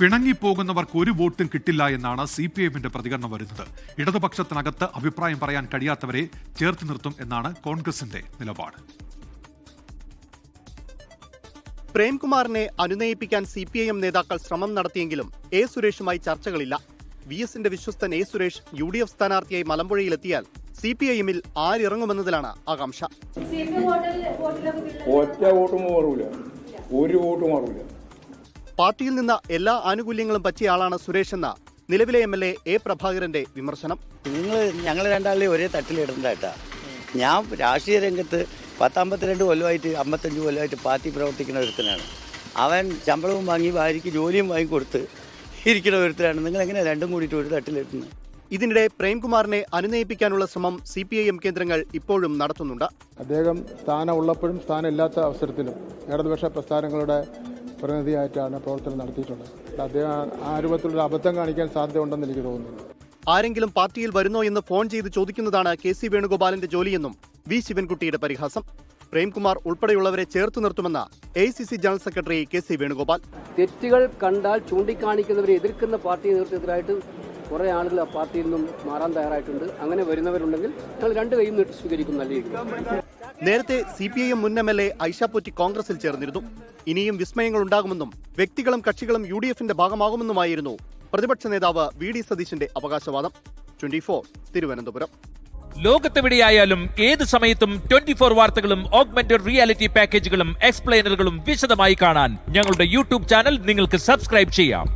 പിണങ്ങിപ്പോകുന്നവർക്ക് ഒരു വോട്ടും കിട്ടില്ല എന്നാണ് CPIMന്റെ പ്രതികരണം വരുന്നത്. ഇടതുപക്ഷത്തിനകത്ത് അഭിപ്രായം പറയാൻ കഴിയാത്തവരെ ചേർത്ത് നിർത്തും എന്നാണ് കോൺഗ്രസിന്റെ നിലപാട്. പ്രേംകുമാറിനെ അനുനയിപ്പിക്കാൻ CPIM നേതാക്കൾ ശ്രമം നടത്തിയെങ്കിലും എ സുരേഷുമായി ചർച്ചകളില്ല. VSന്റെ വിശ്വസ്തൻ എ സുരേഷ് UDF സ്ഥാനാർത്ഥിയായി മലമ്പുഴയിലെത്തിയാൽ CPIMൽ ആരിറങ്ങുമെന്നതിലാണ് ആകാംക്ഷ. പാർട്ടിയിൽ നിന്ന് എല്ലാ ആനുകൂല്യങ്ങളും പറ്റിയ ആളാണ് സുരേഷ് എന്ന നിലവിലെ MLA എ പ്രഭാകരന്റെ വിമർശനം. ഞങ്ങൾ രണ്ടാളെയും ഒരേ തട്ടിലിടണ്ടായിട്ടാ. ഞാൻ രാഷ്ട്രീയ രംഗത്ത് 52 കൊല്ലമായിട്ട് 55 കൊല്ലമായിട്ട് പാർട്ടി പ്രവർത്തിക്കുന്ന ഒരുത്തനാണ്. അവൻ ശമ്പളവും വാങ്ങി ഭാര്യയ്ക്ക് ജോലിയും വാങ്ങിക്കൊടുത്ത് ഇരിക്കുന്ന ഒരുത്തനാണ്. നിങ്ങൾ എങ്ങനെ രണ്ടും കൂടിയിട്ട് ഒരു തട്ടിലിടുന്നത്? ഇതിനിടെ പ്രേംകുമാറിനെ അനുനയിപ്പിക്കാനുള്ള ശ്രമം CPIM കേന്ദ്രങ്ങൾ ഇപ്പോഴും നടത്തുന്നുണ്ട്. അദ്ദേഹം സ്ഥാനം ഉള്ളപ്പോഴും സ്ഥാനം ഇല്ലാത്ത അവസരത്തിലും ഇടതുപക്ഷ പ്രസ്ഥാനങ്ങളുടെ പ്രതിനിധിയായിട്ടാണ് പ്രവർത്തനം നടത്തിയിട്ടുള്ളത്. അദ്ദേഹം ആ രൂപത്തിലുള്ള അബദ്ധം കാണിക്കാൻ സാധ്യതയുണ്ടെന്ന് എനിക്ക് തോന്നുന്നു. ആരെങ്കിലും പാർട്ടിയിൽ വരുന്നോ എന്ന് ഫോൺ ചെയ്ത് ചോദിക്കുന്നതാണ് KC വേണുഗോപാലിന്റെ ജോലിയെന്നും V ശിവൻകുട്ടിയുടെ പരിഹാസം. പ്രേംകുമാർ ഉൾപ്പെടെയുള്ളവരെ ചേർത്ത് നിർത്തുമെന്ന് AICC general secretary KC Venugopal. തെറ്റുകൾ കണ്ടാൽ ചൂണ്ടിക്കാണിക്കുന്നവരെ എതിർക്കുന്ന പാർട്ടി നേതൃത്വത്തിലായിട്ട് കുറെ ആളുകൾ ആ പാർട്ടിയിൽ നിന്നും മാറാൻ തയ്യാറായിട്ടുണ്ട്. അങ്ങനെ വരുന്നവരുണ്ടെങ്കിൽ ഞങ്ങൾ രണ്ട് കൈയും നീട്ടി സ്വീകരിക്കും. നല്ല നേരത്തെ CPIM മുൻ MLA ഐഷ പോറ്റി കോൺഗ്രസിൽ ചേർന്നിരുന്നു. ഇനിയും വിസ്മയങ്ങൾ ഉണ്ടാകുമെന്നും വ്യക്തികളും കക്ഷികളും UDFന്റെ ഭാഗമാകുമെന്നുമായിരുന്നു പ്രതിപക്ഷ നേതാവ് VD സതീശന്റെ അവകാശവാദം. 24 തിരുവനന്തപുരം. ലോകത്തെവിടെയായാലും ഏത് സമയത്തും 24 വാർത്തകളും ഓഗ്മെന്റഡ് റിയാലിറ്റി പാക്കേജുകളും എക്സ്പ്ലെയിനറുകളും വിശദമായി കാണാൻ ഞങ്ങളുടെ YouTube ചാനൽ നിങ്ങൾക്ക് സബ്സ്ക്രൈബ് ചെയ്യാം.